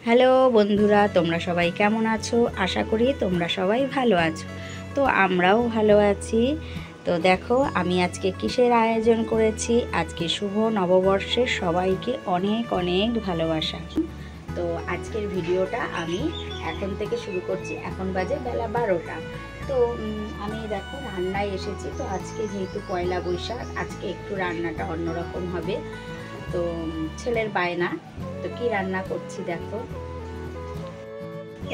Hello বন্ধুরা, তোমরা সবাই কেমন আছো? আশা করি তোমরা সবাই ভালো আছো। তো আমরাও ভালো আছি। তো দেখো আমি আজকে কিসের আয়োজন করেছি। আজকে শুভ নববর্ষের সবাইকে অনেক অনেক ভালোবাসা। তো আজকের ভিডিওটা আমি এখন থেকে শুরু করছি। এখন বাজে বেলা 12টা। তো আমি দেখো রান্নায় এসেছি। তো আজকে যেহেতু পয়লা বৈশাখ, আজকে একটু রান্নাটা অন্যরকম হবে। তো ছেলের বায়না। তো কি রান্না করছি দেখো।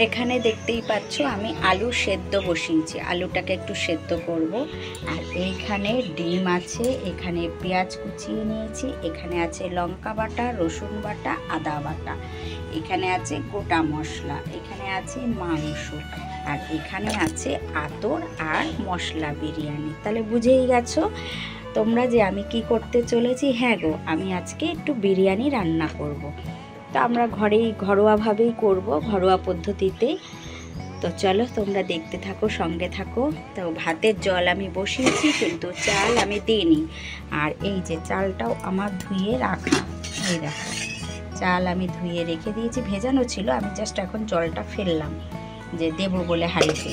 এখানে দেখতেই পাচ্ছ আমি আলু সেদ্ধ বসিয়েছি। আলুটাকে একটু সেদ্ধ করব। আর এইখানে ডিম আছে, এখানে পেঁয়াজ কুচিয়ে নিয়েছি, এখানে আছে লঙ্কা বাটা, রসুন বাটা, আদা বাটা, এখানে আছে গোটা মশলা, এখানে আছে মাংস, আর এখানে আছে আতর আর মশলা বিরিয়ানি। তাহলে বুঝেই গেছো তোমরা যে আমি কি করতে চলেছি। হ্যাঁ গো, আমি আজকে একটু বিরিয়ানি রান্না করব। তো আমরা ঘরোয়াভাবেই করব, ঘরোয়া পদ্ধতিতেই। তো চলো তোমরা দেখতে থাকো, সঙ্গে থাকো। তো ভাতের জল আমি বসিয়েছি, কিন্তু চাল আমি দিইনি। আর এই যে চালটাও আমার ধুয়ে রাখা, এই দেখো চাল আমি ধুয়ে রেখে দিয়েছি, ভেজানো ছিল। আমি জাস্ট এখন জলটা ফেললাম যে দেবো বলে হাঁড়িতে।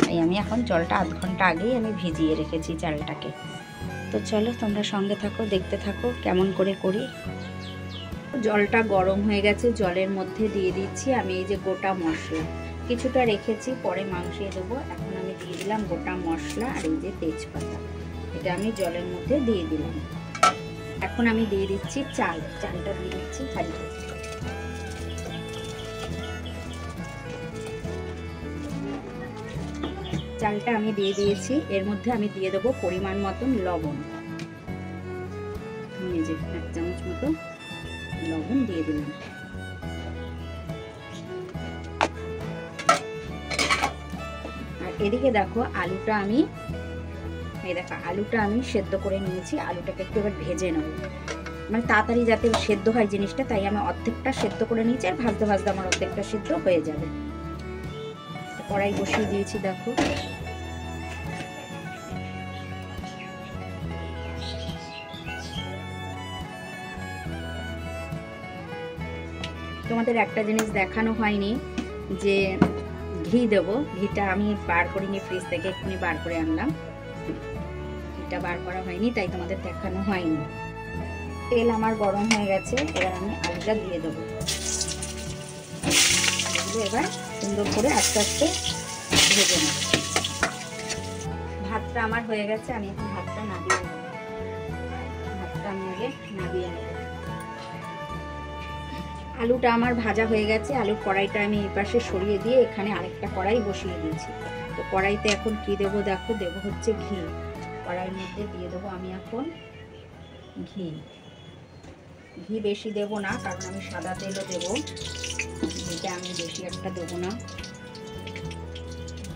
তাই আমি এখন জলটা আধ ঘন্টা আগেই আমি ভিজিয়ে রেখেছি চালটাকে। তো চলো তোমরা সঙ্গে থাকো, দেখতে থাকো কেমন করে করি। জলটা গরম হয়ে গেছে, জলের মধ্যে দিয়ে দিচ্ছি আমি এই যে গোটা মশলা। কিছুটা রেখেছি, পরে মাংসে দেবো। এখন আমি দিয়ে দিলাম গোটা মশলা আর এই যে তেজপাতা, এটা আমি জলের মধ্যে দিয়ে দিলাম। এখন আমি দিয়ে দিচ্ছি চালটা দিয়ে দিচ্ছি হাঁড়িতে। চালটা আমি দিয়ে দিয়েছি। এর মধ্যে আমি দিয়ে দেবো পরিমাণ মতন লবণ। এই যে 1 চামচ মতো লবণ দিয়ে দিলাম। আর এদিকে দেখো আলুটা আমি সেদ্ধ করে নিয়েছি। আলুটাকে একটু এবার ভেজে নেব, মানে তাড়াতাড়ি যাতে সেদ্ধ হয় জিনিসটা। তাই আমি অর্ধেকটা সেদ্ধ করে নিয়েছি, আর ভাজতে ভাজতে আমার অর্ধেকটা সেদ্ধ হয়ে যাবে। কড়াই বসিয়ে দিয়েছি দেখো। তোমাদের একটা জিনিস দেখানো হয়নি, যে ঘি দেবো। ঘিটা আমি বার করিনি, ফ্রিজ থেকে এক্ষুনি বার করে আনলাম। ঘিটা বার করা হয়নি, তাই তোমাদের দেখানো হয়নি। তেল আমার গরম হয়ে গেছে, এবার আমি আলুটা দিয়ে দেবো। এবার সুন্দর করে আস্তে আস্তে ভেজে নেব। ভাতটা আমার হয়ে গেছে, আমি এখন ভাতটা নামিয়ে নেব। ভাতটা আমি আগে নামিয়ে নেব। আলুটা আমার ভাজা হয়ে গেছে। আলুর কড়াইটা আমি এই পাশে সরিয়ে দিয়ে এখানে আরেকটা কড়াই বসিয়ে দিয়েছি। তো কড়াইতে এখন কি দেবো দেখো, দেবো হচ্ছে ঘি। কড়াইয়ের মধ্যে দিয়ে দেবো আমি এখন ঘি। ঘি বেশি দেবো না, কারণ আমি সাদা তেলও দেবো। ঘিটা আমি বেশি একটা দেবো না।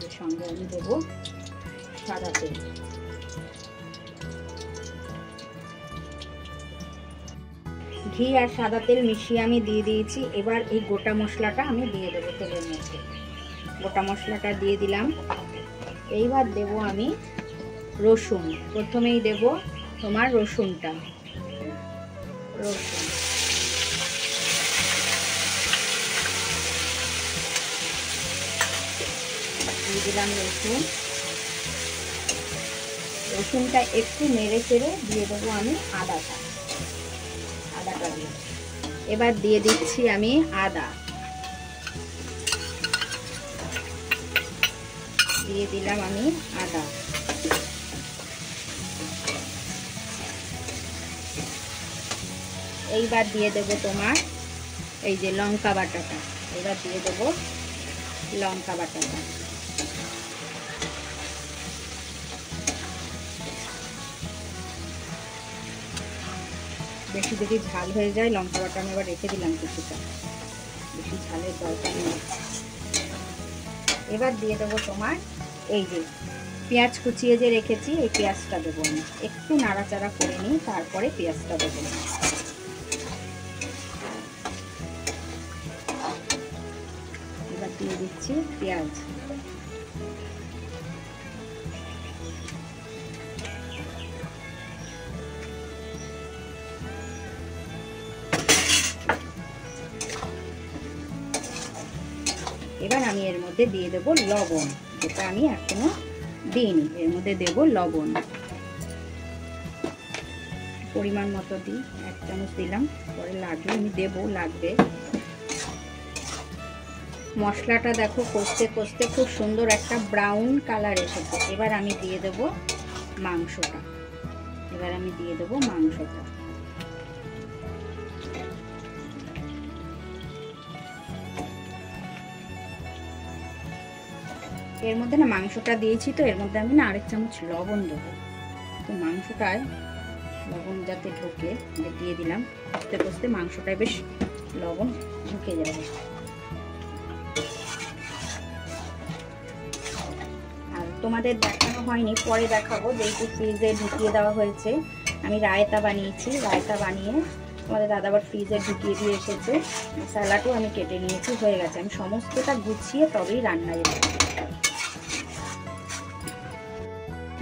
এর সঙ্গে আমি দেবো সাদা তেল। ঘি আর সাদা তেল মিশিয়ে আমি দিয়ে দিয়েছি। এবার এই গোটা মশলাটা আমি দিয়ে দেবো তেলের মধ্যে। গোটা মশলাটা দিয়ে দিলাম। এইবার দেব আমি রসুন। প্রথমেই দেব তোমার রসুনটা। রসুন দিয়ে দিলাম। রসুনটা একটু নেড়ে চেড়ে দিয়ে দেবো আমি আদাটা দিয়ে। এবার দিয়ে দিচ্ছি আমি আদা। দিয়ে দিলাম আমি আদা। এইবার দিয়ে দেবো তোমার এই যে লঙ্কা বাটাটা। এবার দিয়ে দেবো লঙ্কা বাটাটা। বেশি যদি ঝাল হয়ে যায়, লঙ্কা বাটা আমি এবার রেখে দিলাম কিছুটা, বেশি ঝালের দরকার নেই। এবার দিয়ে দেবো তোমার এই যে পেঁয়াজ কুচিয়ে যে রেখেছি, এই পেঁয়াজটা দেবো আমি। একটু নাড়াচাড়া করে নিই, তারপরে পেঁয়াজটা দেবো। এবার দিয়ে দিচ্ছি পেঁয়াজ। এবার আমি এর মধ্যে দিয়ে দেবো লবণ, যেটা আমি এখনো দিইনি। এর মধ্যে দেবো লবণ, পরিমাণ মতো দিই, 1 চামচ দিলাম, পরে লাগবে আমি দেবো, লাগবে। মশলাটা দেখো কষতে কষতে খুব সুন্দর একটা ব্রাউন কালার এসেছে। এবার আমি দিয়ে দেবো মাংসটা, এর মধ্যে না মাংসটা দিয়েছি তো এর মধ্যে আমি না আরেক চামচ লবণ দেবো, তো মাংসটায় লবণ যাতে ঢোকে দিয়ে দিলাম। কষতে কষতে মাংসটায় বেশ লবণ ঢুকে যাবে। আর তোমাদের দেখানো হয়নি, পরে দেখাবো, যেহেতু ফ্রিজে ঢুকিয়ে দেওয়া হয়েছে। আমি রায়তা বানিয়েছি, রায়তা বানিয়ে তোমাদের দাদা আবার ফ্রিজে ঢুকিয়ে দিয়ে এসেছে। স্যালাডও আমি কেটে নিয়েছি, হয়ে গেছে। আমি সমস্তটা গুছিয়ে তবেই রান্নায় যাবো।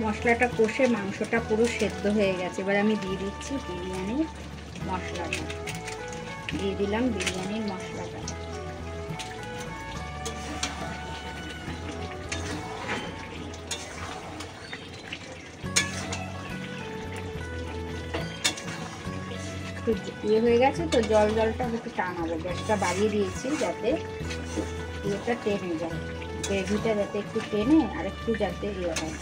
মশলাটা কষে মাংসটা পুরো সেদ্ধ হয়ে গেছে। এবার আমি দিয়ে দিচ্ছি বিরিয়ানির মশলাটা, দিয়ে দিলাম বিরিয়ানির মশলাটা। ইয়ে হয়ে গেছে তো, জলটা একটু টানাবো, গ্যাসটা বাড়িয়ে দিয়েছি যাতে ইয়েটা টেনে যায়, গ্রেভিটা যাতে একটু টেনে আর একটু যাতে ইয়ে হয়,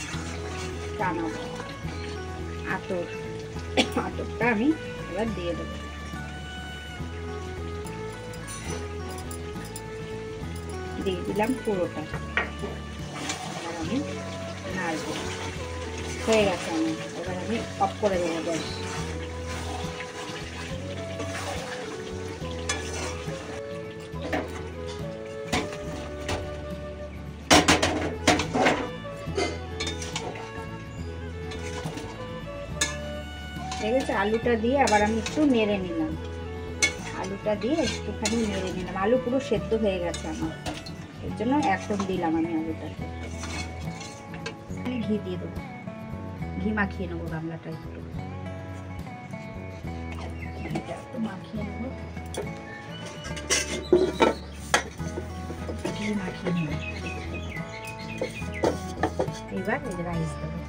টানাবো। আতরটা আমি এবার দিয়ে দেবো, দিয়ে দিলাম পুরোটা। এবার আমি নাড়বো, হয়ে গেছে। এবার আমি অফ করে দেবো গ্যাস। ঠিক আছে, আলুটা দিয়ে আবার আমি একটু নেড়ে নিলাম, আলু পুরো সেদ্ধ হয়ে গেছে আমার, এর জন্য এখন দিলাম আমি আলুটা। ঘি দিয়ে দেবো, ঘি মাখিয়ে নেবো গামলাটা, একটু মাখিয়ে নেবো, ঘি মাখিয়ে নেবো। এবার রাইস দেবো,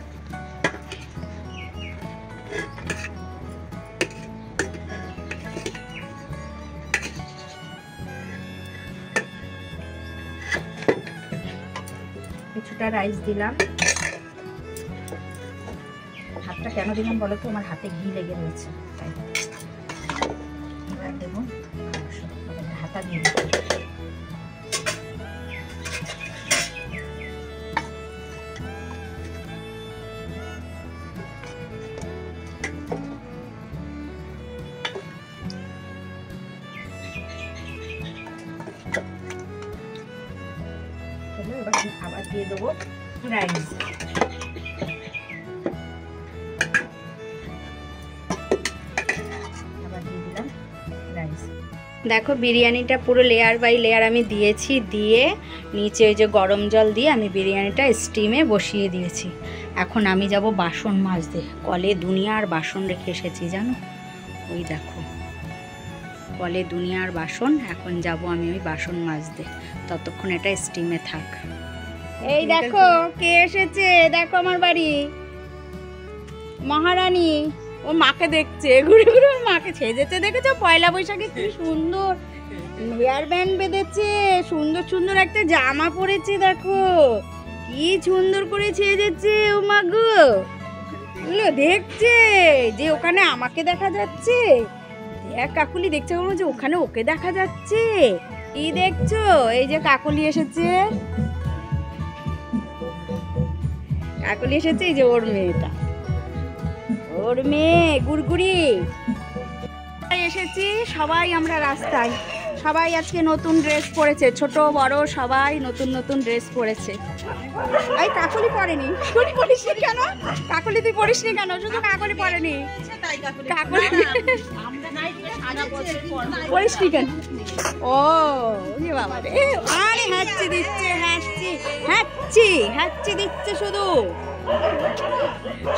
কিছুটা রাইস দিলাম। হাতটা কেন দিলাম বলো তো, আমার হাতে ঘি লেগে রয়েছে তাই। এবার দেবো হাতা দিয়ে দেবো, আবার দিয়ে দেবো রাইস। দেখো বিরিয়ানিটা পুরো লেয়ার বাই লেয়ার আমি দিয়েছি, দিয়ে নিচে ওই যে গরম জল দিয়ে আমি বিরিয়ানিটা স্টিমে বসিয়ে দিয়েছি। এখন আমি যাব বাসন মাজতে, কলে দুনিয়ার বাসন রেখে এসেছি জানো, ওই দেখো কলে দুনিয়ার বাসন। এখন যাব আমি ওই বাসন মাজতে, ততক্ষণ এটা স্টিমে থাক। এই দেখো কে এসেছে, দেখো আমার বাড়ি মহারানী, ও মাকে দেখছে, ঘুরে ঘুরে ওর মাকে সেজেছে, দেখেছো পয়লা বৈশাখে কি সুন্দর হেয়ার ব্যান্ড বেঁধেছে, সুন্দর সুন্দর একটা জামা পরেছে, দেখো কি সুন্দর করে সেজেছে। ও মা গো, দেখছে যে ওখানে আমাকে দেখা যাচ্ছে, দেখ কাকুলি দেখছে যে ওখানে ওকে দেখা যাচ্ছে। কি দেখছো, এই যে কাকুলি এসেছে, কাকুলি এসেছে, এই যে ওর মেয়েটা, ওর মেয়ে গুড়গুড়ি এসেছি। সবাই আমরা রাস্তায়, সবাই আজকে নতুন ড্রেস পরেছে, ছোট বড় সবাই নতুন নতুন ড্রেস পরেছে। এই কাকুলি পরেনি, কাকুলি পরিসনি কেন, কাকুলি তুই পরিসনি কেন, শুধু কাকুলি পরেনি, কাকুলি পরিসনি কেন। ও বাবা রে, আরে হ্যাচ্ছি দিচ্ছে, হ্যাচ্ছি দিচ্ছে শুধু।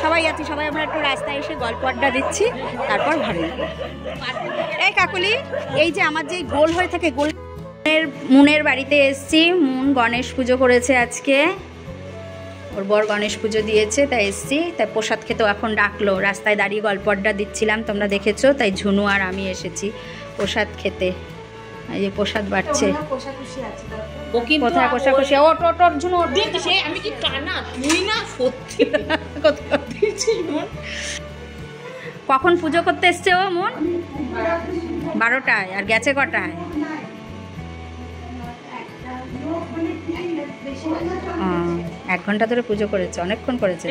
সবাই আছি, সবাই আমরা একটু রাস্তায় এসে গল্প আড্ডা দিচ্ছি, তারপর ঘরে যাবো। এই কাকুলি, এই যে আমার যে গোল হয়ে থাকে, গোল মুনের বাড়িতে এসছি। মুন গণেশ পুজো করেছে আজকে, ওর বর গণেশ পুজো দিয়েছে, তাই এসছি। তাই প্রসাদ খেতেও এখন ডাকলো, রাস্তায় দাঁড়িয়ে গল্প আড্ডা দিচ্ছিলাম, তোমরা দেখেছো। তাই ঝুনু আর আমি এসেছি প্রসাদ খেতে। এই যে প্রসাদ বাড়ছে। কোথায় কোষাকুষি? ওট ওট ওট ঝুনু ওট। আমি কি কানা? তুই না সত্যি কখন পুজো করতে এসছে ও মুন? 12টায়। আর গেছে কটায়? 1 ঘন্টা ধরে পুজো করেছে, অনেকক্ষণ করেছে।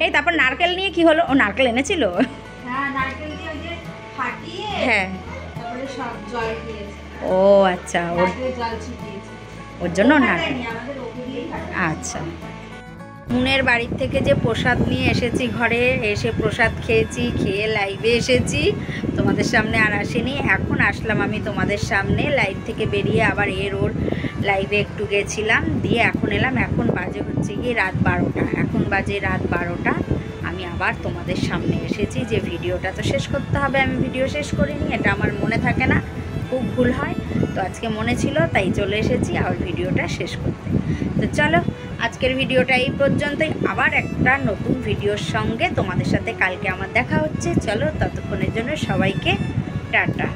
এই তারপর নারকেল নিয়ে কি হলো? ও নারকেল এনেছিল? হ্যাঁ। ও আচ্ছা, ওর জন্য নারকেল। আচ্ছা। মুনের বাড়ির থেকে যে প্রসাদ নিয়ে এসেছি ঘরে, এসে প্রসাদ খেয়েছি, খেয়ে লাইভে এসেছি। তোমাদের সামনে আর আসিনি, এখন আসলাম আমি তোমাদের সামনে। লাইভ থেকে বেরিয়ে আবার ওর লাইভে একটু গেছিলাম, দিয়ে এখন এলাম। এখন বাজে হচ্ছে গিয়ে রাত 12টা। এখন বাজে রাত 12টা। আমি আবার তোমাদের সামনে এসেছি যে ভিডিওটা তো শেষ করতে হবে। আমি ভিডিও শেষ করিনি, এটা আমার মনে থাকে না, খুব ভুল হয়। তো আজকে মনে ছিল, তাই চলে এসেছি আবার ভিডিওটা শেষ করতে। তো চলো, আজকের ভিডিওটা এই পর্যন্তই। আবার একটা নতুন ভিডিওর সঙ্গে তোমাদের সাথে কালকে আমার দেখা হচ্ছে। চলো, ততক্ষণের জন্য সবাইকে টাটা।